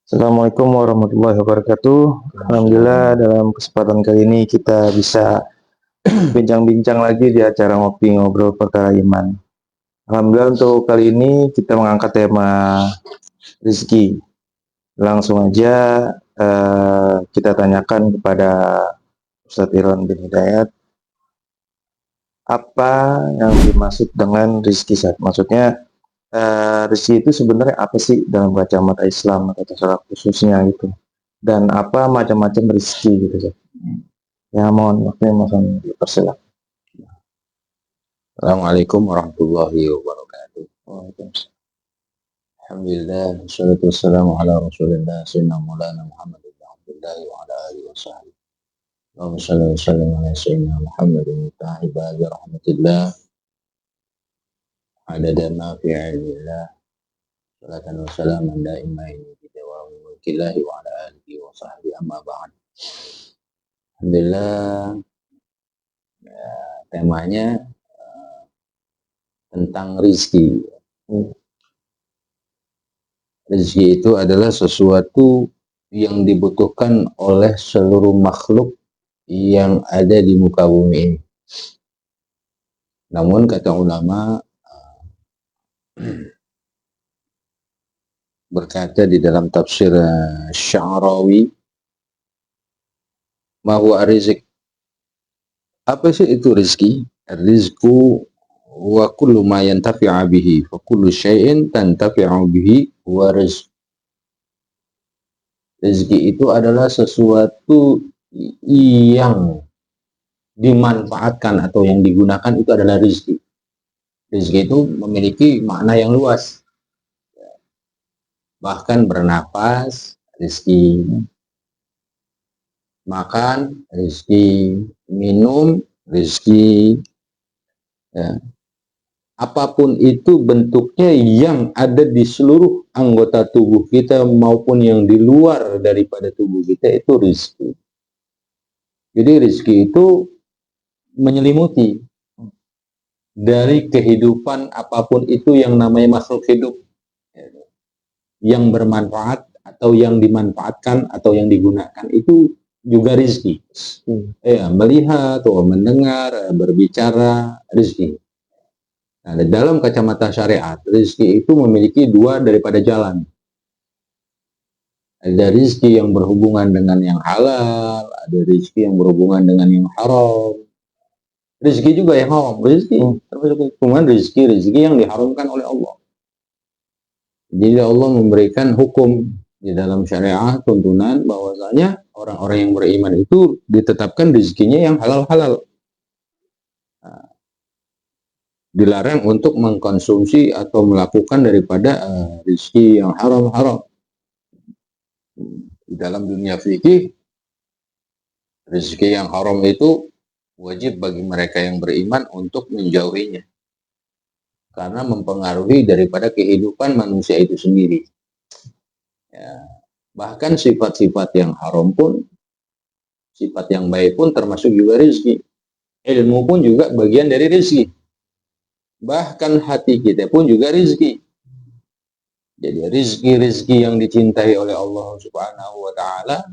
Assalamualaikum warahmatullahi wabarakatuh. Alhamdulillah dalam kesempatan kali ini kita bisa bincang-bincang lagi di acara ngopi ngobrol perkara iman. Alhamdulillah untuk kali ini kita mengangkat tema rezeki. Langsung aja kita tanyakan kepada Ustadz Irwan bin Hidayat, apa yang dimaksud dengan rezeki, Ustadz? Maksudnya rezeki itu sebenarnya apa sih dalam kacamata Islam atau secara khususnya gitu? Dan apa macam-macam rezeki gitu, Ustadz? Ya, mohon waktunya mohon dipersilakan. Assalamualaikum warahmatullahi wabarakatuh. Waalaikumsalam. Alhamdulillah, wassalatu wassalamu ala rasulillah, sayyidina maulana Muhammad bin Abdullah wa ala alihi wa sahbihi. Allahumma salli wa sallim ala sayyidina Muhammad wa tahi bagi rahmatillah, adada ma fi ilmillah, salatan wa salaman daimain bi dawami mulkillahi wa ala alihi wa sahbihi, amma ba'd. Alhamdulillah, temanya tentang rizki. Rezeki itu adalah sesuatu yang dibutuhkan oleh seluruh makhluk yang ada di muka bumi ini. Namun kata ulama berkata di dalam tafsir Sya'rawi, ma huwa rizq. Apa sih itu rezeki? Rizku wa kullu ma yantafi'a bihi, fa kullu syai'in tantafi'u bihi wa rizq. Rezeki itu adalah sesuatu yang dimanfaatkan atau yang digunakan, itu adalah rezeki. Rezeki itu memiliki makna yang luas. Bahkan bernapas, rezeki. Makan, rezeki. Minum, rezeki. Ya. Apapun itu bentuknya yang ada di seluruh anggota tubuh kita maupun yang di luar daripada tubuh kita, itu rezeki. Jadi rezeki itu menyelimuti dari kehidupan apapun itu yang namanya makhluk hidup, yang bermanfaat atau yang dimanfaatkan atau yang digunakan, itu juga rezeki. Ya, melihat atau mendengar, berbicara, rezeki. Nah, dalam kacamata syariat, rezeki itu memiliki dua daripada jalan. Ada rezeki yang berhubungan dengan yang halal, ada rezeki yang berhubungan dengan yang haram. Rezeki juga yang haram, rezeki termasuk hukuman rezeki yang diharamkan oleh Allah. Jadi Allah memberikan hukum di dalam syariat, tuntunan bahwasanya orang-orang yang beriman itu ditetapkan rezekinya yang halal-halal. Nah, dilarang untuk mengkonsumsi atau melakukan daripada rezeki yang haram-haram. Di dalam dunia fikih, rezeki yang haram itu wajib bagi mereka yang beriman untuk menjauhinya, karena mempengaruhi daripada kehidupan manusia itu sendiri. Ya, bahkan sifat-sifat yang haram pun, sifat yang baik pun termasuk juga rezeki. Ilmu pun juga bagian dari rezeki. Bahkan hati kita pun juga rezeki. Jadi rezeki-rezeki yang dicintai oleh Allah Subhanahu wa Ta'ala,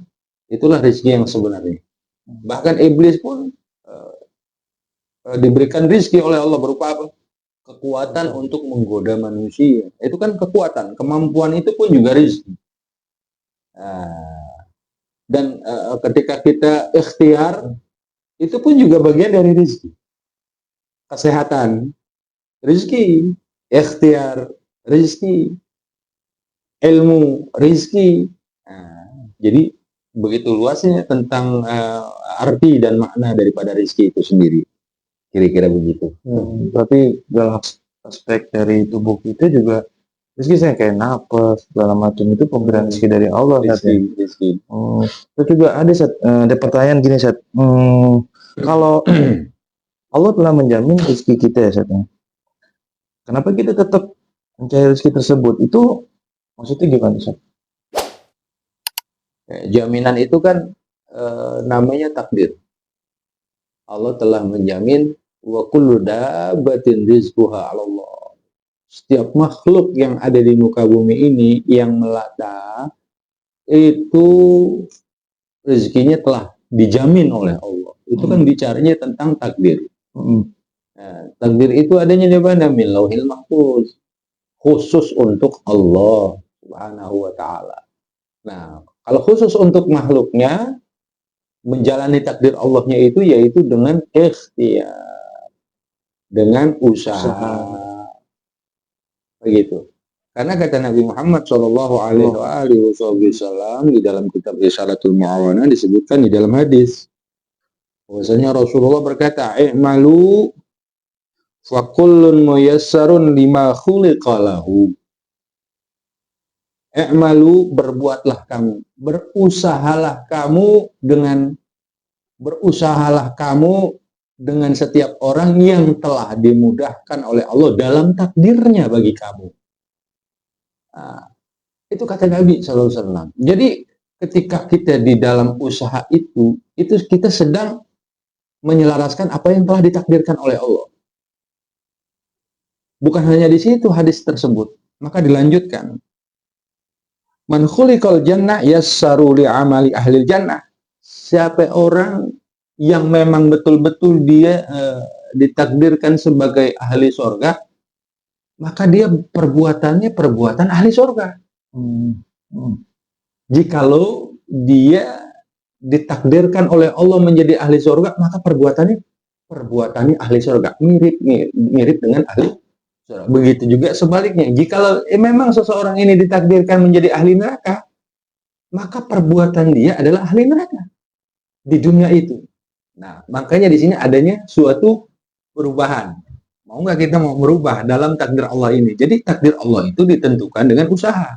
itulah rezeki yang sebenarnya. Bahkan iblis pun diberikan rezeki oleh Allah berupa apa? Kekuatan untuk menggoda manusia. Itu kan kekuatan, kemampuan itu pun juga rezeki. Dan ketika kita ikhtiar, itu pun juga bagian dari rezeki. Kesehatan, rezeki. Ikhtiar, rezeki. Ilmu, rezeki. Jadi begitu luasnya tentang arti dan makna daripada rezeki itu sendiri. Kira-kira begitu. Berarti dalam aspek dari tubuh kita juga rezeki, saya kayak napas segala macam itu pemberian rezeki dari Allah. Rezeki. Itu juga ada pertanyaan gini, Sat. Kalau Allah telah menjamin rezeki kita ya, Sat, kenapa kita tetap mencari rezeki tersebut? Itu maksudnya gimana, Sat? Jaminan itu kan namanya takdir. Allah telah menjamin wa kullu dabbatin rizquha 'ala Allah. Setiap makhluk yang ada di muka bumi ini yang melata, itu rezekinya telah dijamin oleh Allah. Itu kan bicaranya tentang takdir. Nah, takdir itu adanya di mana? Min lauhil mahfuz. Khusus untuk Allah Subhanahu wa taala. Nah, kalau khusus untuk makhluknya, menjalani takdir Allahnya itu yaitu dengan ikhtiar, dengan usaha. Begitu. Karena kata Nabi Muhammad Shallallahu Alaihi Wasallam di dalam kitab Risalatul Mu'awana disebutkan di dalam hadis, bahwasanya Rasulullah berkata, "I'malu fa kullun muyassarun lima khuliqa lahu." I'malu, berbuatlah kamu, berusahalah kamu dengan setiap orang yang telah dimudahkan oleh Allah dalam takdirnya bagi kamu. Nah, itu kata Nabi SAW. Jadi ketika kita di dalam usaha itu kita sedang menyelaraskan apa yang telah ditakdirkan oleh Allah. Bukan hanya di situ hadis tersebut. Maka dilanjutkan. Man khuliqal jannah yassaru li amali ahli jannah. Siapa orang yang memang betul-betul dia ditakdirkan sebagai ahli surga, maka dia perbuatannya perbuatan ahli surga. Jikalau dia ditakdirkan oleh Allah menjadi ahli surga, maka perbuatannya ahli surga, mirip dengan ahli surga. Begitu juga sebaliknya, jikalau memang seseorang ini ditakdirkan menjadi ahli neraka, maka perbuatan dia adalah ahli neraka di dunia itu. Nah, makanya di sini adanya suatu perubahan. Mau nggak kita mau merubah dalam takdir Allah ini? Jadi takdir Allah itu ditentukan dengan usaha.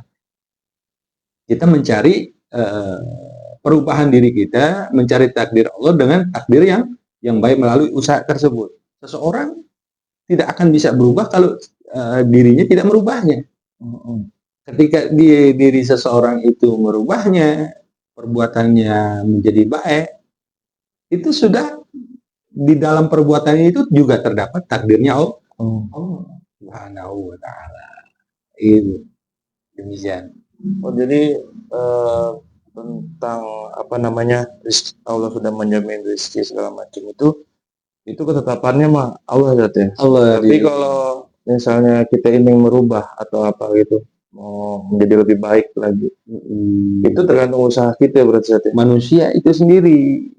Kita mencari perubahan diri kita, mencari takdir Allah dengan takdir yang baik melalui usaha tersebut. Seseorang tidak akan bisa berubah kalau dirinya tidak merubahnya. Ketika diri seseorang itu merubahnya, perbuatannya menjadi baik, itu sudah di dalam perbuatannya itu juga terdapat takdirnya Allah Subhanahu wa taala. Itu demikian. Jadi tentang apa namanya, Allah sudah menjamin rezeki segala macam itu ketetapannya mah Allah ya. Allah. Tapi kalau misalnya kita ingin merubah atau apa gitu, mau menjadi lebih baik lagi, itu tergantung usaha kita berarti ya. Manusia itu sendiri.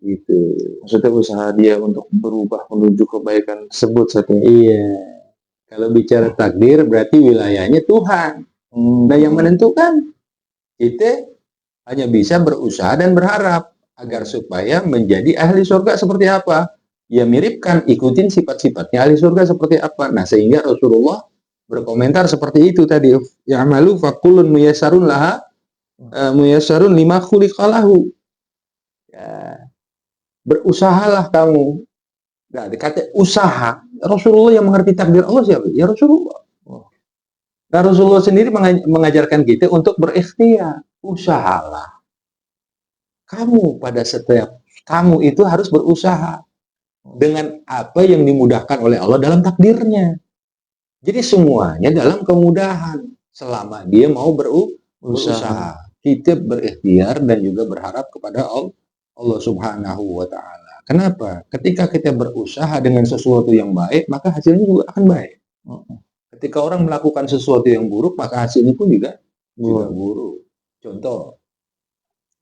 Gitu. Maksudnya usaha dia untuk berubah menuju kebaikan tersebut saja. Iya. Kalau bicara takdir berarti wilayahnya Tuhan. Nah, yang menentukan kita hanya bisa berusaha dan berharap agar supaya menjadi ahli surga seperti apa. Ya miripkan, ikutin sifat-sifatnya ahli surga seperti apa. Nah, sehingga Rasulullah berkomentar seperti itu tadi. Ya'malu fakulun muyassarun laha muyassarun lima khuliqalahu. Ya, berusahalah kamu. Nah, dikata usaha, Rasulullah yang mengerti takdir Allah siapa? Ya Rasulullah. Nah, Rasulullah sendiri mengajarkan kita untuk berikhtiar. Usahalah. Kamu pada setiap kamu itu harus berusaha dengan apa yang dimudahkan oleh Allah dalam takdirnya. Jadi semuanya dalam kemudahan selama dia mau berusaha. Kita berikhtiar dan juga berharap kepada Allah Subhanahu wa taala. Kenapa? Ketika kita berusaha dengan sesuatu yang baik, maka hasilnya juga akan baik. Ketika orang melakukan sesuatu yang buruk, maka hasilnya pun juga buruk. Contoh,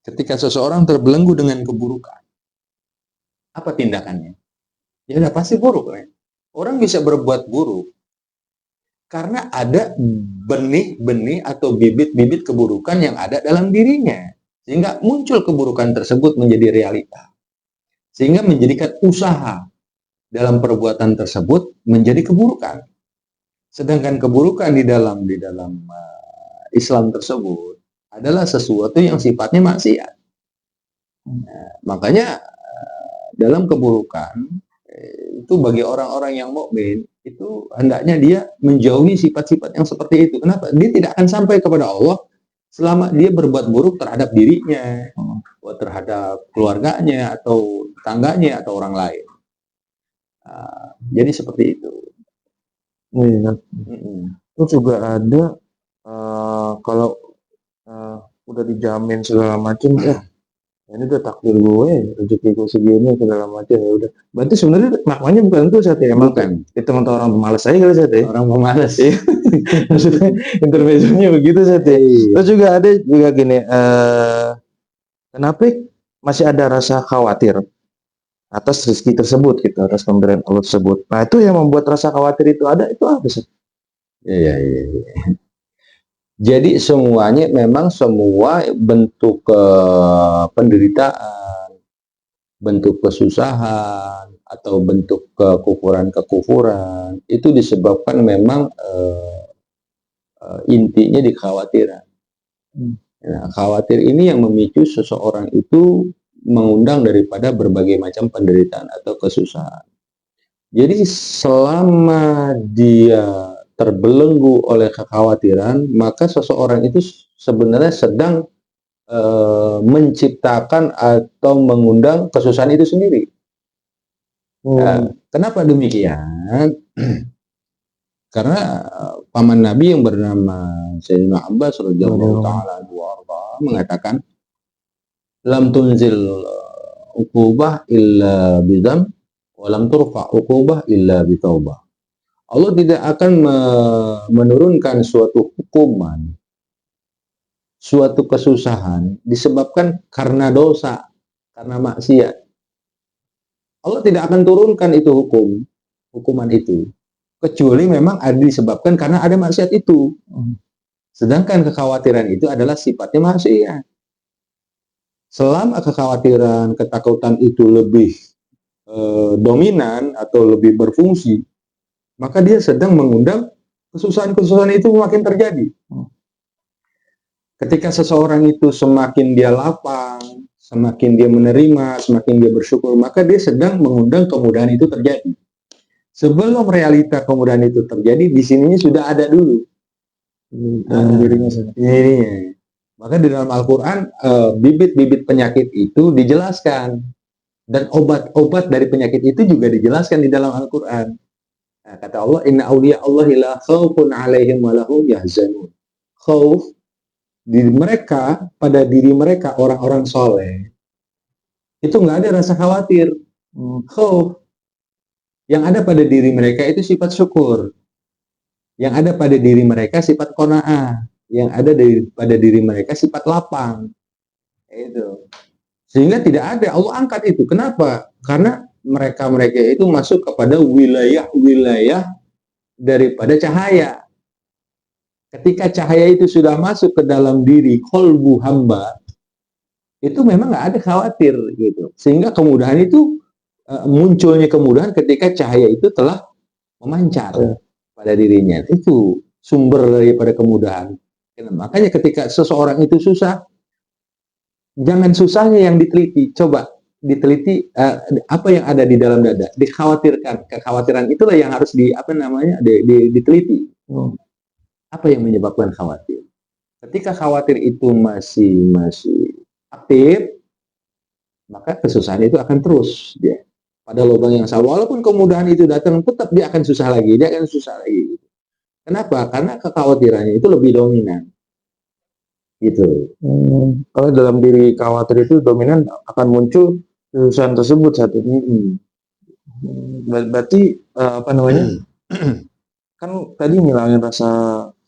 ketika seseorang terbelenggu dengan keburukan, apa tindakannya? Ya udah pasti buruk. Orang bisa berbuat buruk karena ada benih-benih atau bibit-bibit keburukan yang ada dalam dirinya. Sehingga muncul keburukan tersebut menjadi realita. Sehingga menjadikan usaha dalam perbuatan tersebut menjadi keburukan. Sedangkan keburukan di dalam Islam tersebut adalah sesuatu yang sifatnya maksiat. Nah, makanya dalam keburukan itu bagi orang-orang yang mukmin itu hendaknya dia menjauhi sifat-sifat yang seperti itu. Kenapa? Dia tidak akan sampai kepada Allah selama dia berbuat buruk terhadap dirinya, terhadap keluarganya atau tetangganya atau orang lain. Jadi seperti itu. Iya. Terus juga ada kalau udah dijamin segala macam, ini udah takdir gue, rezeki gue segini segala macam, ya udah. Berarti sebenarnya maknanya bukan itu saat ya, emang Bukan. itu teman orang pemalas aja kali saat ya. Orang pemalas. Iya. Maksudnya intermezzonya begitu saat ya. Iya. Terus juga ada juga gini, kenapa masih ada rasa khawatir atas rezeki tersebut gitu, atas pemberian Allah tersebut. Nah itu yang membuat rasa khawatir itu ada, itu apa sih? Iya, iya, iya. Jadi semuanya memang semua bentuk penderitaan, bentuk kesusahan atau bentuk kekufuran itu disebabkan memang intinya di kekhawatiran. Nah, khawatir ini yang memicu seseorang itu mengundang daripada berbagai macam penderitaan atau kesusahan. Jadi selama dia terbelenggu oleh kekhawatiran, maka seseorang itu sebenarnya sedang menciptakan atau mengundang kesusahan itu sendiri. Nah, kenapa demikian? Karena paman Nabi yang bernama Sayyidina Abbas radhiyallahu taala mengatakan, lam tunzil uqubah illa bidam wa lam turfa uqubah illa bitaubah. Allah tidak akan menurunkan suatu hukuman, suatu kesusahan disebabkan karena dosa, karena maksiat. Allah tidak akan turunkan itu hukuman itu, kecuali memang ada disebabkan karena ada maksiat itu. Sedangkan kekhawatiran itu adalah sifatnya maksiat. Selama kekhawatiran, ketakutan itu lebih dominan atau lebih berfungsi, maka dia sedang mengundang kesusahan-kesusahan itu makin terjadi. Ketika seseorang itu semakin dia lapang, semakin dia menerima, semakin dia bersyukur, maka dia sedang mengundang kemudahan itu terjadi. Sebelum realita kemudahan itu terjadi, di sininya sudah ada dulu. Dirinya. Maka di dalam Al-Quran, bibit-bibit penyakit itu dijelaskan. Dan obat-obat dari penyakit itu juga dijelaskan di dalam Al-Quran. Nah, kata Allah, inna awliya Allahi la khawfun alaihim wa lahum yahzanun. Khauf, pada diri mereka orang-orang soleh itu nggak ada rasa khawatir. Khauf, yang ada pada diri mereka itu sifat syukur, yang ada pada diri mereka sifat qanaah, yang ada pada diri mereka sifat lapang. Itu sehingga tidak ada, Allah angkat itu. Kenapa? Karena mereka itu masuk kepada wilayah-wilayah daripada cahaya. Ketika cahaya itu sudah masuk ke dalam diri kolbu hamba, itu memang nggak ada khawatir gitu. Sehingga kemudahan itu munculnya kemudahan ketika cahaya itu telah memancar pada dirinya. Itu sumber daripada kemudahan. Makanya ketika seseorang itu susah, jangan susahnya yang diteliti, coba diteliti apa yang ada di dalam dada, dikhawatirkan. Kekhawatiran itulah yang harus diteliti. Apa yang menyebabkan khawatir? Ketika khawatir itu masih aktif, maka kesusahan itu akan terus dia pada lubang yang sama. Walaupun kemudahan itu datang, tetap dia akan susah lagi. Kenapa? Karena kekhawatirannya itu lebih dominan. Gitu. Kalau dalam diri khawatir itu dominan, akan muncul kesusahan tersebut saat ini. Berarti apa namanya? Kan tadi ngilangin rasa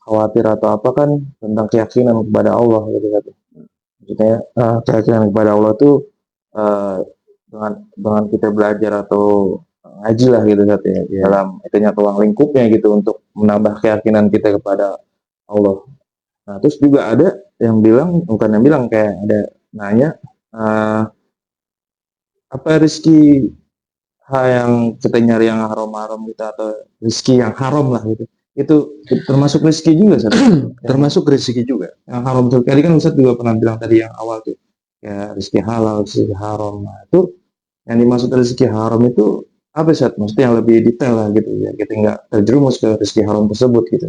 khawatir atau apa kan tentang keyakinan kepada Allah gitu kan. Maksudnya keyakinan kepada Allah itu dengan kita belajar atau ngaji lah gitu kan ya, dalam itunya ruang lingkupnya gitu untuk menambah keyakinan kita kepada Allah. Nah terus juga ada yang bilang, bukan yang bilang, kayak ada nanya apa rezeki yang kita nyari yang haram-haram gitu, atau rezeki yang haram lah gitu, itu termasuk rezeki juga Ustaz? Termasuk rezeki juga. Yang haram tuh tadi kan Ustaz juga pernah bilang tadi yang awal tuh ya, rezeki halal, rezeki haram. Nah itu yang dimaksud rezeki haram itu apa Ustaz? Maksudnya yang lebih detail lah gitu ya, kita nggak terjerumus ke rezeki haram tersebut gitu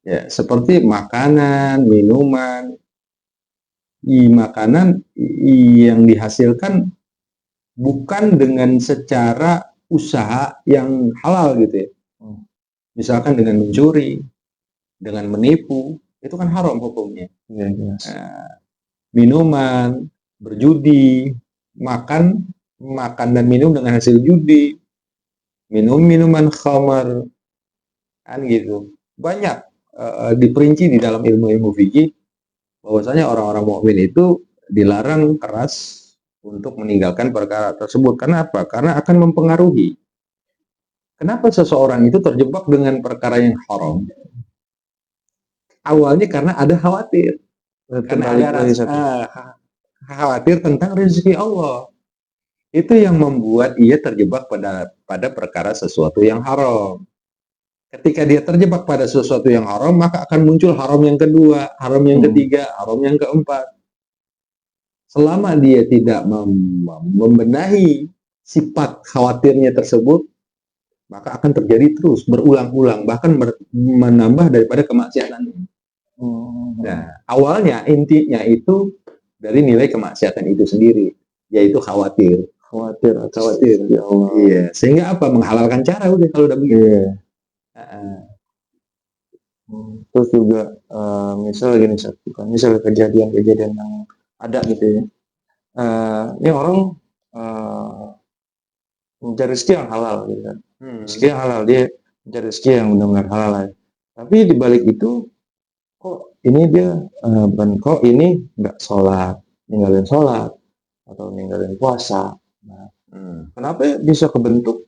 ya. Seperti makanan, minuman, makanan yang dihasilkan bukan dengan secara usaha yang halal gitu ya. Misalkan dengan mencuri, dengan menipu, itu kan haram hukumnya. ya, Nah, minuman, berjudi, makan dan minum dengan hasil judi, minum minuman khamar, kan gitu. Banyak diperinci di dalam ilmu-ilmu fikih bahwasanya orang-orang mukmin itu dilarang keras untuk meninggalkan perkara tersebut. Karena apa? Karena akan mempengaruhi. Kenapa seseorang itu terjebak dengan perkara yang haram? Awalnya karena ada khawatir. Karena ada rasa khawatir tentang rezeki Allah. Itu yang membuat ia terjebak pada perkara sesuatu yang haram. Ketika dia terjebak pada sesuatu yang haram, maka akan muncul haram yang kedua, haram yang ketiga, haram yang keempat. Selama dia tidak membenahi sifat khawatirnya tersebut, maka akan terjadi terus, berulang-ulang, bahkan menambah daripada kemaksiatan. Nah, awalnya intinya itu dari nilai kemaksiatan itu sendiri, yaitu khawatir. Khawatir. Ya Allah. Iya. Sehingga apa? Menghalalkan cara udah kalau udah begitu. Iya. Terus juga misal gini, misal kejadian-kejadian yang ada gitu ya. Ini orang mencari rezeki yang halal gitu kan. Rezeki yang halal, dia mencari rezeki yang benar-benar halal ya. Tapi di balik itu kok ini dia kok ini nggak ninggalin sholat atau ninggalin puasa. Nah, kenapa bisa kebentuk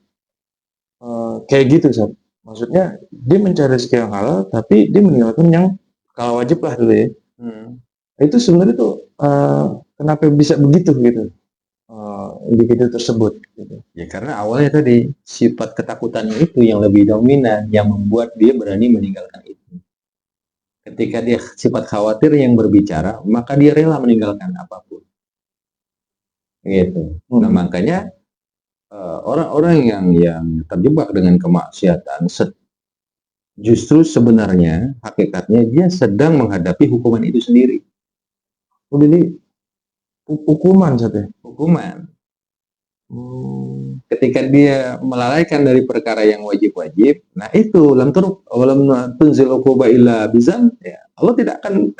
kayak gitu, Sat? Maksudnya dia mencari rezeki yang halal tapi dia meninggalkan yang kalau wajib lah dulu ya. Itu sebenarnya tuh kenapa bisa begitu gitu individu tersebut gitu. Ya karena awalnya tadi sifat ketakutannya itu yang lebih dominan, yang membuat dia berani meninggalkan itu. Ketika dia sifat khawatir yang berbicara, maka dia rela meninggalkan apapun. Gitu. Nah makanya orang-orang yang terjebak dengan kemaksiatan justru sebenarnya hakikatnya dia sedang menghadapi hukuman itu sendiri. Jadi hukuman saja. Hukuman. Ketika dia melalaikan dari perkara yang wajib-wajib, nah itu lam tunzil uquba illa bizam, ya, Allah tidak akan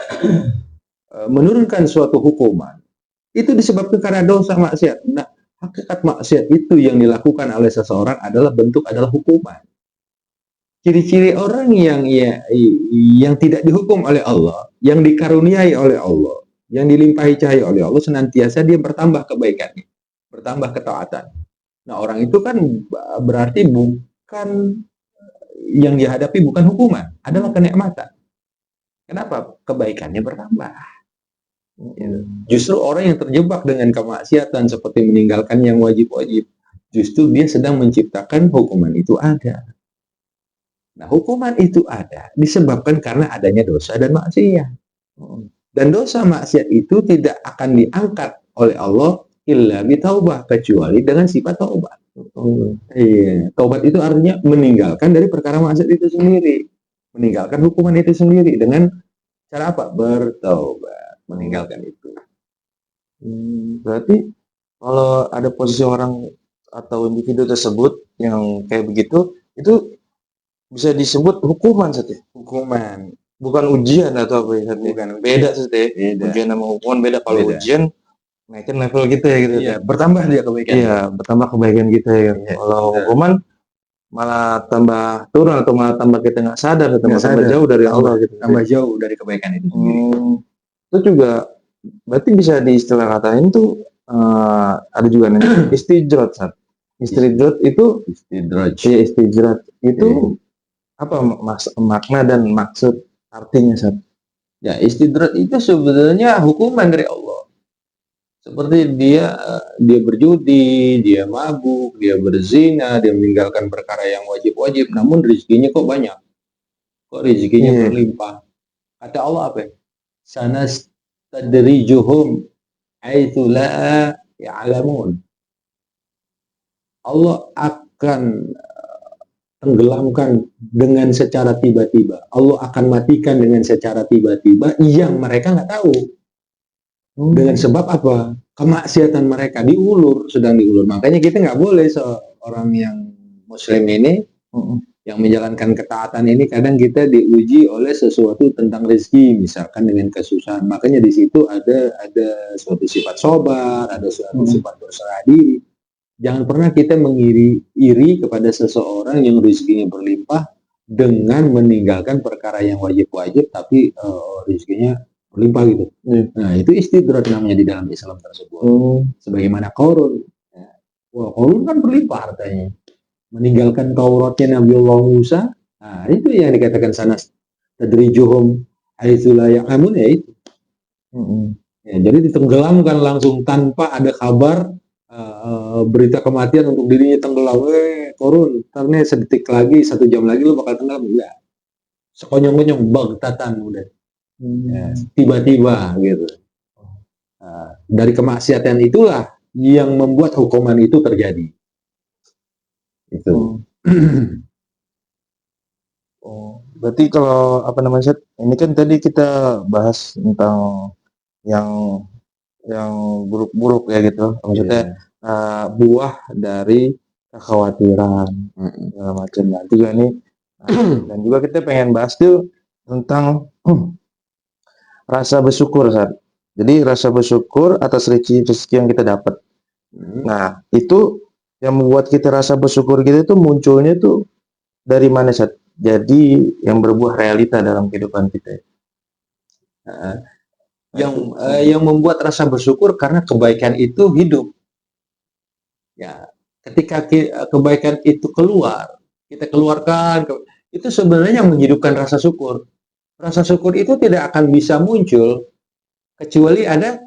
menurunkan suatu hukuman. Itu disebabkan karena dosa maksiat. Nah, hakikat maksiat itu yang dilakukan oleh seseorang adalah hukuman. Ciri-ciri orang yang tidak dihukum oleh Allah, yang dikaruniai oleh Allah, yang dilimpahi cahaya oleh Allah, senantiasa dia bertambah kebaikannya, bertambah ketaatan. Nah, orang itu kan berarti bukan yang dihadapi bukan hukuman, adalah kenikmatan. Kenapa? Kebaikannya bertambah. Justru orang yang terjebak dengan kemaksiatan seperti meninggalkan yang wajib-wajib, justru dia sedang menciptakan hukuman itu ada. Nah, hukuman itu ada disebabkan karena adanya dosa dan maksiat. Dan dosa maksiat itu tidak akan diangkat oleh Allah illa bitaubah, kecuali dengan sifat taubat. Iya, taubat itu artinya meninggalkan dari perkara maksiat itu sendiri, meninggalkan hukuman itu sendiri dengan cara apa? Bertaubat, meninggalkan itu. Berarti kalau ada posisi orang atau individu tersebut yang kayak begitu, itu bisa disebut hukuman saja. Hukuman, bukan ujian atau apa ya? Bukan beda saja. Ujian sama hukuman beda. Kalau ujian naikin level kita ya gitu. Iya, bertambah dia kebaikan. Iya, bertambah kebaikan kita ya. Iya, kalau hukuman malah tambah turun atau malah tambah kita nggak sadar, tambah jauh dari Allah gitu. Tambah jauh dari kebaikan itu sendiri. Itu juga berarti bisa diistilah katain tuh ada juga namanya istijrat, Sat. Istijrat itu apa makna dan maksud artinya, Sat? Ya, istidrat itu sebenarnya hukuman dari Allah. Seperti dia berjudi, dia mabuk, dia berzina, dia meninggalkan perkara yang wajib-wajib, namun rezekinya kok banyak. Kok rezekinya berlimpah. Kata Allah apa? Sanastadrijuhum haitsu la ya'lamun. Allah akan tenggelamkan dengan secara tiba-tiba. Allah akan matikan dengan secara tiba-tiba yang mereka nggak tahu. Dengan sebab apa? Kemaksiatan mereka sedang diulur. Makanya kita nggak boleh seorang yang muslim ini Yang menjalankan ketaatan ini kadang kita diuji oleh sesuatu tentang rezeki, misalkan dengan kesusahan. Makanya di situ ada suatu sifat sobar, ada suatu sifat berserah diri. Jangan pernah kita iri kepada seseorang yang rezekinya berlimpah dengan meninggalkan perkara yang wajib-wajib, tapi rezekinya berlimpah gitu. Nah, itu istidrat namanya di dalam Islam tersebut. Sebagaimana Qarun. Wah, Qarun kan berlimpah hartanya. Meninggalkan Tauratnya Nabi Allah Musa. Nah, itu yang dikatakan sana tadrijuhum haitsu la ya'lamun, ya itu. Ya, jadi ditenggelamkan langsung tanpa ada kabar berita kematian untuk dirinya tenggelam. Qarun, karena sedetik lagi, 1 jam lagi lo bakal tenggelam. Enggak. Sekonyong-konyong bagtatan udah. Ya, tiba-tiba gitu. Nah, dari kemaksiatan itulah yang membuat hukuman itu terjadi. Itu. Berarti kalau apa namanya, ini kan tadi kita bahas tentang yang buruk-buruk ya gitu. Maksudnya buah dari kekhawatiran segala macam. Nah, juga nih dan juga kita pengen bahas tuh tentang rasa bersyukur, Sat. Jadi rasa bersyukur atas rezeki yang kita dapat. Nah, itu yang membuat kita rasa bersyukur gitu itu munculnya tuh dari mana, Sat? Jadi yang berbuah realita dalam kehidupan kita. Yang membuat rasa bersyukur karena kebaikan itu hidup. Ya, ketika kebaikan itu keluar, kita keluarkan, itu sebenarnya menghidupkan rasa syukur. Rasa syukur itu tidak akan bisa muncul kecuali ada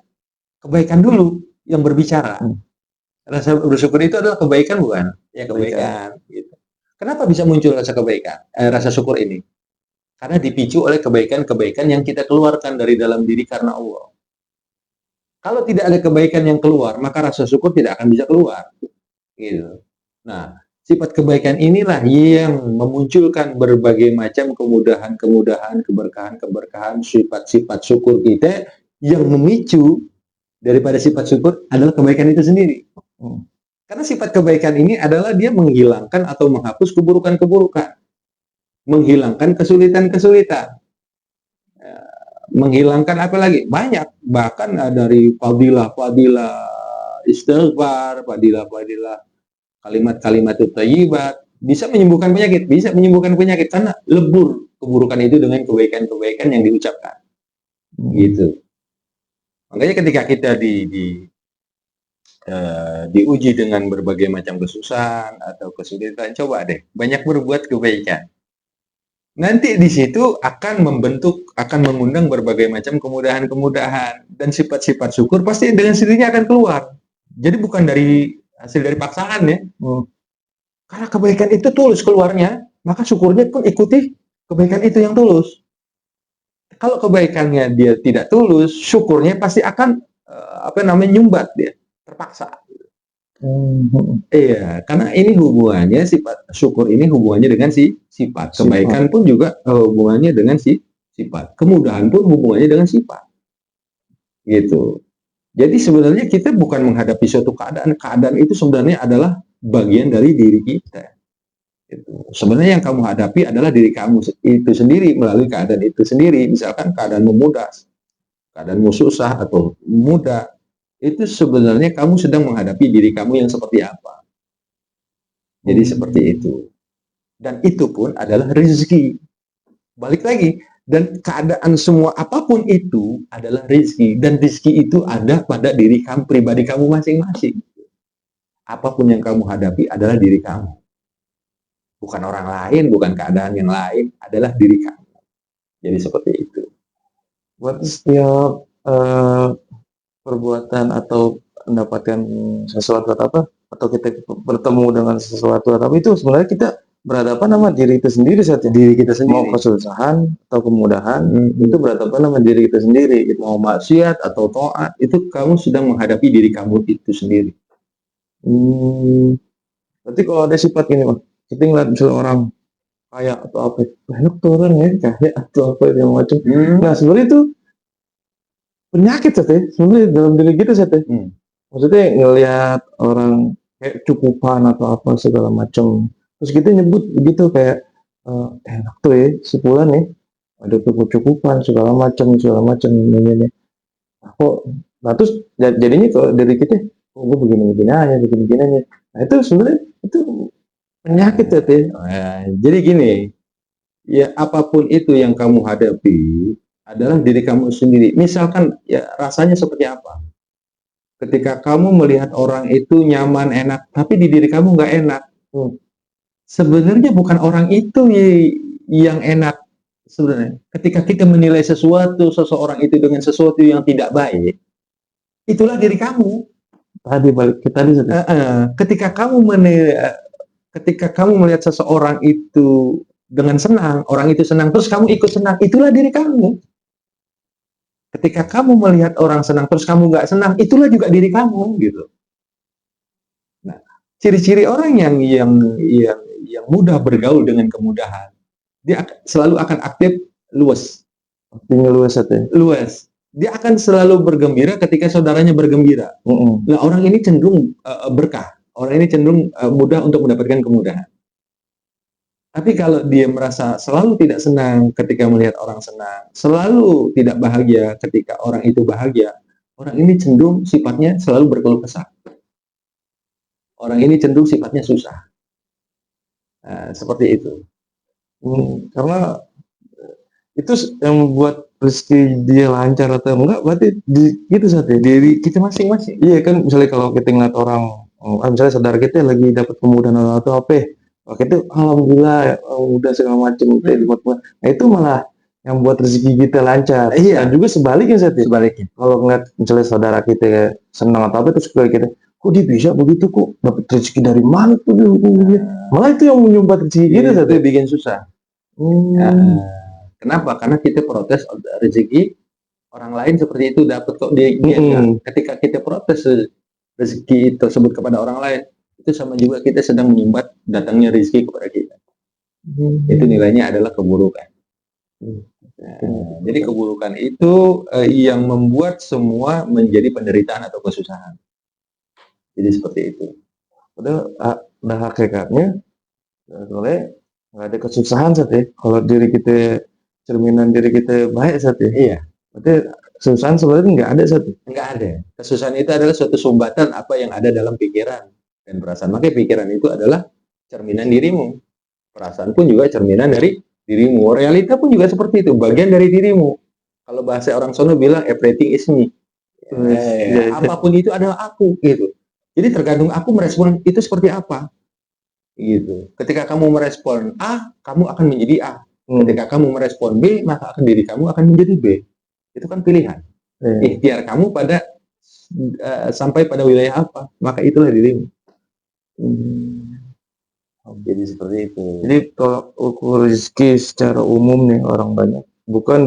kebaikan dulu yang berbicara. Rasa bersyukur itu adalah kebaikan, bukan? Ya, kebaikan. Gitu. Kenapa bisa muncul rasa kebaikan, rasa syukur ini? Karena dipicu oleh kebaikan-kebaikan yang kita keluarkan dari dalam diri karena Allah. Kalau tidak ada kebaikan yang keluar, maka rasa syukur tidak akan bisa keluar. Gitu. Nah, sifat kebaikan inilah yang memunculkan berbagai macam kemudahan-kemudahan, keberkahan-keberkahan, sifat-sifat syukur kita yang memicu daripada sifat syukur adalah kebaikan itu sendiri. Karena sifat kebaikan ini adalah dia menghilangkan atau menghapus keburukan-keburukan. Menghilangkan kesulitan-kesulitan. Menghilangkan apa lagi? Banyak. Bahkan dari fadilah-fadilah istighfar, fadilah-fadilah kalimat-kalimat thayyibat, bisa menyembuhkan penyakit karena lebur keburukan itu dengan kebaikan-kebaikan yang diucapkan. Gitu. Makanya ketika kita diuji dengan berbagai macam kesusahan atau kesulitan, coba deh banyak berbuat kebaikan. Nanti di situ akan mengundang berbagai macam kemudahan-kemudahan, dan sifat-sifat syukur pasti dengan sendirinya akan keluar. Jadi bukan dari hasil dari paksaan ya. Karena kebaikan itu tulus keluarnya, maka syukurnya pun ikuti kebaikan itu yang tulus. Kalau kebaikannya dia tidak tulus, syukurnya pasti akan nyumbat dia, terpaksa. Iya, karena ini hubungannya sifat syukur ini hubungannya dengan sifat. Kebaikan pun juga hubungannya dengan sifat. Kemudahan pun hubungannya dengan sifat. Gitu. Jadi sebenarnya kita bukan menghadapi suatu keadaan. Keadaan itu sebenarnya adalah bagian dari diri kita. Gitu. Sebenarnya yang kamu hadapi adalah diri kamu itu sendiri melalui keadaan itu sendiri. Misalkan keadaanmu mudah, keadaanmu susah atau mudah, itu sebenarnya kamu sedang menghadapi diri kamu yang seperti apa. Jadi seperti itu. Dan itu pun adalah rezeki. Balik lagi, dan keadaan semua apapun itu adalah rezeki, dan rezeki itu ada pada diri kamu, pribadi kamu masing-masing. Apapun yang kamu hadapi adalah diri kamu. Bukan orang lain, bukan keadaan yang lain, adalah diri kamu. Jadi seperti itu. Buat setiap perbuatan atau mendapatkan sesuatu atau kita bertemu dengan sesuatu atau itu sebenarnya kita berhadapan sama diri itu sendiri saja. Diri kita sendiri. Mau kesusahan atau kemudahan itu berhadapan sama diri kita sendiri. Mau maksiat atau taat, itu kamu sedang menghadapi diri kamu itu sendiri. Berarti kalau ada sifat ini, Bang, kita ngeliat misalnya orang kaya atau apa, enak tuh orang ya kaya atau apa yang macam. Nah sebenarnya itu penyakit saja sebenarnya dalam diri kita saja. Maksudnya ngelihat orang kayak cukupan atau apa segala macam, terus kita nyebut begitu kayak enak tuh ya sebulan ya, ada kecukupan segala macam ini. Kok nah terus jadinya kalau dari kita, oh gue begini aja. Nah itu sebenarnya itu penyakit ya Teh. Jadi gini, ya apapun itu yang kamu hadapi adalah diri kamu sendiri. Misalkan ya rasanya seperti apa? Ketika kamu melihat orang itu nyaman, enak, tapi di diri kamu nggak enak. Sebenarnya bukan orang itu yang enak. Sebenarnya, ketika kita menilai seseorang itu dengan sesuatu yang tidak baik, itulah diri kamu. Tadi balik kita Ketika kamu ketika kamu melihat seseorang itu dengan senang, orang itu senang, terus kamu ikut senang, itulah diri kamu. Ketika kamu melihat orang senang, terus kamu nggak senang, itulah juga diri kamu, gitu. Nah, ciri-ciri orang yang mudah bergaul dengan kemudahan, dia selalu akan aktif, luas. Artinya luas ya. Luas. Dia akan selalu bergembira ketika saudaranya bergembira. Nah, orang ini cenderung berkah. Orang ini cenderung mudah untuk mendapatkan kemudahan. Tapi kalau dia merasa selalu tidak senang ketika melihat orang senang, selalu tidak bahagia ketika orang itu bahagia, orang ini cenderung sifatnya selalu berkeluh kesah. Orang ini cenderung sifatnya susah. Nah, seperti itu. Karena itu yang membuat rezeki dia lancar atau enggak, berarti gitu saja diri kita masing-masing. Iya kan, misalnya kalau kita ngeliat orang, misalnya saudara kita lagi dapat kemudahan atau apa, kita alhamdulillah udah segala macam, nah itu malah yang buat rezeki kita lancar. Iya. Dan juga sebaliknya saja. Sebaliknya. Kalau ngeliat misalnya saudara kita senang atau apa, terus kita, kok dia bisa begitu, kok dapat rezeki dari mana tuh dia? Malah itu yang menyumbat rezeki kita saja. Itu bikin susah. Kenapa? Karena kita protes rezeki orang lain seperti itu dapat kok dia. Ketika kita protes rezeki tersebut kepada orang lain, itu sama juga kita sedang menyumbat datangnya rezeki kepada kita. Itu nilainya adalah keburukan. Jadi keburukan itu yang membuat semua menjadi penderitaan atau kesusahan. Jadi seperti itu. Padahal hakikatnya soalnya nggak ada kesusahan saja. Kalau diri kita, cerminan diri kita baik saja. Iya. Berarti kesusahan sebenarnya nggak ada saja. Nggak ada. Kesusahan itu adalah suatu sumbatan apa yang ada dalam pikiran dan perasaan. Makanya pikiran itu adalah cerminan dirimu. Perasaan pun juga cerminan dari dirimu. Realita pun juga seperti itu, bagian dari dirimu. Kalau bahasa orang sono bilang everything is me. Apapun itu adalah aku, gitu. Jadi tergantung aku merespon itu seperti apa. Gitu. Ketika kamu merespon A, kamu akan menjadi A. Ketika kamu merespon B, maka diri kamu akan menjadi B. Itu kan pilihan. Ikhtiar kamu pada sampai pada wilayah apa, maka itulah dirimu. Jadi seperti itu. Jadi kalau ukur rezeki secara umum nih orang banyak, bukan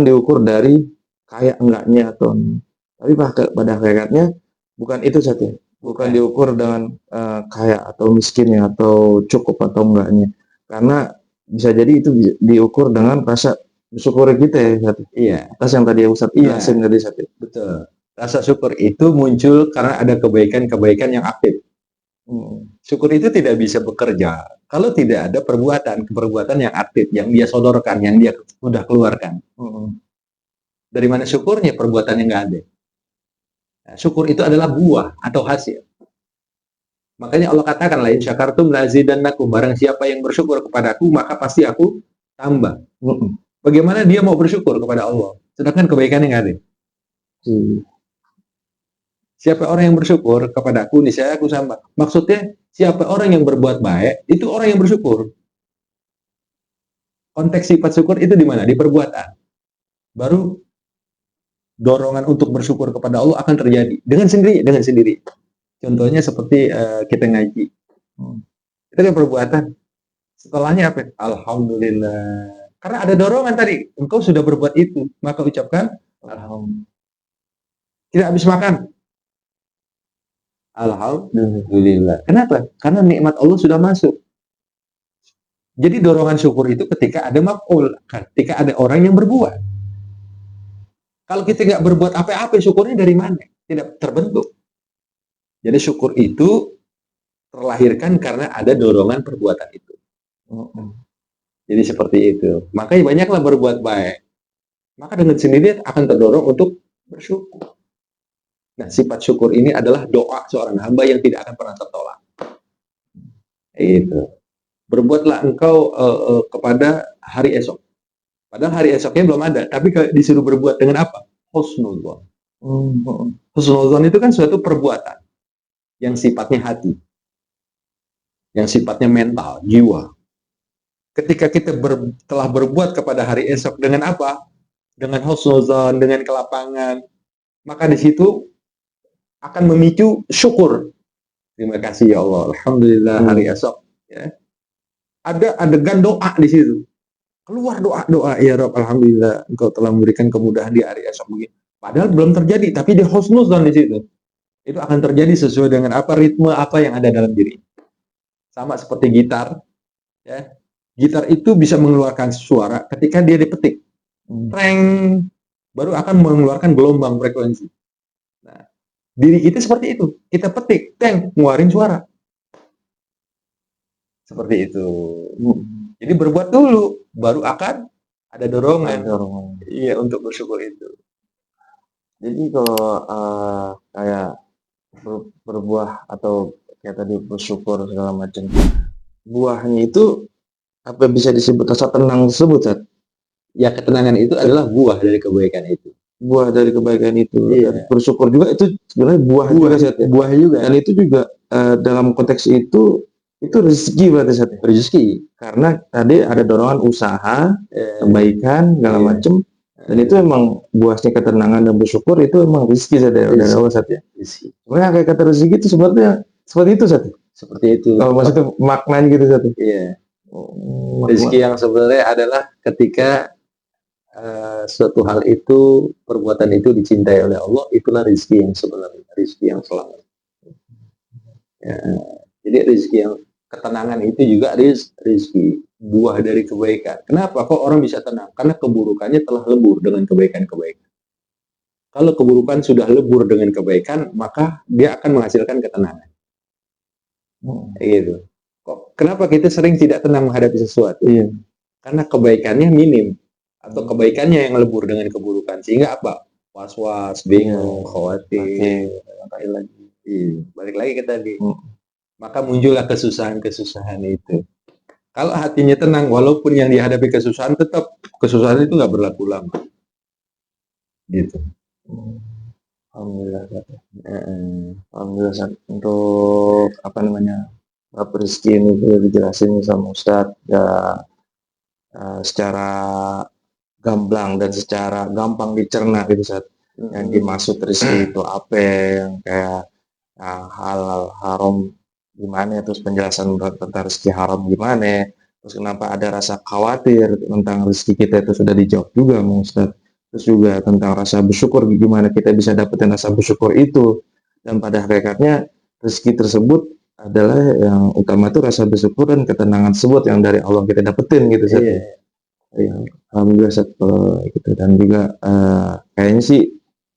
diukur dari kaya enggaknya atau, tapi pada hakikatnya bukan itu saja. Bukan diukur dengan kaya atau miskinnya atau cukup atau enggaknya. Karena bisa jadi itu diukur dengan rasa bersyukur kita ya satu. Iya. Atas yang tadi Ustaz jelasin tadi satu. Betul. Rasa syukur itu muncul karena ada kebaikan-kebaikan yang aktif. Syukur itu tidak bisa bekerja kalau tidak ada perbuatan yang aktif, yang dia sodorkan, yang dia sudah keluarkan. Dari mana syukurnya? Perbuatan yang nggak ada. Nah, syukur itu adalah buah atau hasil. Makanya Allah katakan, lain syakartum lazidannakum, barang siapa yang bersyukur kepadaku maka pasti aku tambah. Bagaimana dia mau bersyukur kepada Allah sedangkan kebaikannya nggak ada? Siapa orang yang bersyukur kepadaku, niscaya aku sama. Maksudnya, siapa orang yang berbuat baik, itu orang yang bersyukur. Konteks sifat syukur itu di mana? Di perbuatan. Baru dorongan untuk bersyukur kepada Allah akan terjadi dengan sendiri. Contohnya seperti kita ngaji. Itu kan perbuatan. Setelahnya apa? Alhamdulillah. Karena ada dorongan tadi. Engkau sudah berbuat itu, maka ucapkan alhamdulillah. Tidak habis makan. Alhamdulillah. Kenapa? Karena nikmat Allah sudah masuk. Jadi dorongan syukur itu ketika ada maf'ul, ketika ada orang yang berbuat. Kalau kita nggak berbuat apa-apa, syukurnya dari mana? Tidak terbentuk. Jadi syukur itu terlahirkan karena ada dorongan perbuatan itu. Jadi seperti itu. Makanya banyaklah berbuat baik. Maka dengan sendirinya akan terdorong untuk bersyukur. Nah, sifat syukur ini adalah doa seorang hamba yang tidak akan pernah tertolak. Itu. Berbuatlah engkau kepada hari esok. Padahal hari esoknya belum ada, tapi disuruh berbuat dengan apa? Husnudzon. Husnudzon itu kan suatu perbuatan yang sifatnya hati, yang sifatnya mental, jiwa. Ketika kita telah berbuat kepada hari esok dengan apa? Dengan husnudzon, dengan kelapangan, maka di situ akan memicu syukur. Terima kasih ya Allah, alhamdulillah hari esok. Ya. Ada adegan doa di situ. Keluar doa, ya Rabb, alhamdulillah engkau telah memberikan kemudahan di hari esok begini. Padahal belum terjadi, tapi di husnudzon di situ. Itu akan terjadi sesuai dengan apa ritme apa yang ada dalam diri. Sama seperti gitar, ya. Gitar itu bisa mengeluarkan suara ketika dia dipetik. Treng, baru akan mengeluarkan gelombang frekuensi. Nah, diri kita seperti itu. Kita petik, teng, ngeluarin suara. Seperti itu. Jadi berbuat dulu, baru akan ada dorongan. Iya, untuk bersyukur itu. Jadi kalau kayak berbuah atau kayak tadi bersyukur segala macam, buahnya itu apa bisa disebut rasa tenang tersebut, Sat? Ya, ketenangan itu adalah buah dari kebaikan itu. Buah dari kebaikan itu. Iya. Dan bersyukur juga itu sebenarnya buah juga, Sat, ya? Buah juga. Dan itu juga dalam konteks itu rezeki berarti, Sat, ya? Rezeki. Karena tadi ada dorongan usaha, kebaikan segala macam. Dan itu emang buahnya ketenangan dan bersyukur itu emang rezeki, Sat, ya? Dari Allah, Sat, ya? Rezeki. Sebenarnya kayak kata rezeki itu sebenarnya seperti itu, Sat. Seperti itu. Kalau maksudnya maknanya gitu, Sat. Iya. Rezeki yang sebenarnya adalah ketika suatu hal itu, perbuatan itu dicintai oleh Allah, itulah rezeki yang sebenarnya, rezeki yang selamat. Ya, jadi rezeki yang ketenangan itu juga rezeki, buah dari kebaikan. Kenapa kok orang bisa tenang? Karena keburukannya telah lebur dengan kebaikan-kebaikan. Kalau keburukan sudah lebur dengan kebaikan, maka dia akan menghasilkan ketenangan. Gitu. Kenapa kita sering tidak tenang menghadapi sesuatu? Iya. Karena kebaikannya minim atau kebaikannya yang lebur dengan keburukan, sehingga apa? Was-was, bingung, khawatir, balik lagi ke tadi. Maka muncullah kesusahan-kesusahan itu. Kalau hatinya tenang, walaupun yang dihadapi kesusahan, tetap kesusahan itu nggak berlaku lama. Gitu. Alhamdulillah, Alhamdulillah, untuk apa namanya, rezeki ini dijelasin sama Ustadz ya, secara gamblang dan secara gampang dicerna gitu, Ustadz. Yang dimaksud rezeki itu apa, yang kayak halal haram gimana, terus penjelasan tentang rezeki haram gimana, terus kenapa ada rasa khawatir tentang rezeki kita itu sudah dijawab juga sama Ustadz. Terus juga tentang rasa bersyukur, gimana kita bisa dapetin rasa bersyukur itu, dan pada hakikatnya rezeki tersebut adalah yang utama itu rasa bersyukur dan ketenangan tersebut yang dari Allah kita dapetin gitu, Sat. Alhamdulillah, Sat, gitu. Dan juga kayaknya sih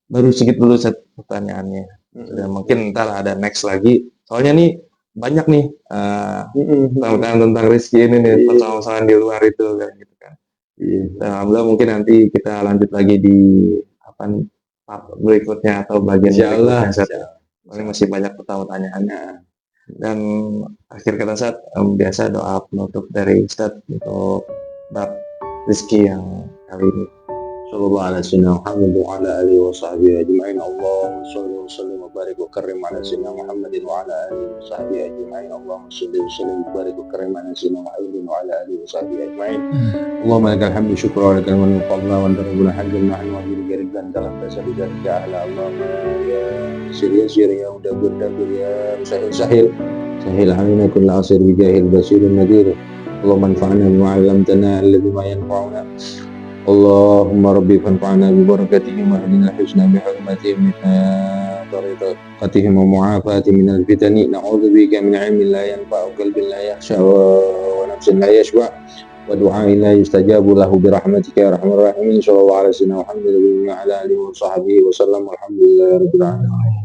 baru sedikit dulu, Sat, pertanyaannya. Dan mungkin ntar ada next lagi, soalnya nih banyak nih tentang rezeki ini nih, persoalan di luar itu kan, gitu kan. Alhamdulillah mungkin nanti kita lanjut lagi di apa nih, part berikutnya atau bagian berikutnya, Sat. Ini masih banyak pertanyaannya. Dan akhir kata, Sat, biasa doa penutup dari Ustadz untuk bab rezeki yang kali ini. Sallallahu alaihi wasallam wa ala alihi wa sahbihi ajma'in. Allahumma shalli wa sallim wa barik wa karrim ala sayyidina Muhammadin wa ala alihi wa sahbihi ajma'in. Allahumma shalli wa sallim wa barik wa karrim ala sayyidina Muhammadin wa ala alihi wa sahbihi ajma'in. Allahumma lakal hamdu syukran wa lakal mannu fadla wa anta rabbuna hajjal nahnu wa bil gariban dalam bahasa bidzalika ala Allahumma ya sir ya mudabbir ya sahil sahil alaina kull asir bi jahil basirun nadir. Allahumma anfa'na bima 'allamtana alladhi ma yanfa'una. Allahumma rabbi fanfa'na bi barakatihim wa hadina husna bi hurmatihim tariqatihim wa mu'afatihim min al-fitani. Na'udzu bika min 'ilmin la yanfa'u qalbin la yakhsha wa nafsin la yashba' wa du'a'in la yustajabu lahu bi rahmatika ya arhamar rahimin. Sallallahu alaihi wa sallam Muhammadin wa ala alihi wa sahbihi wa sallam. Alhamdulillahirabbil alamin.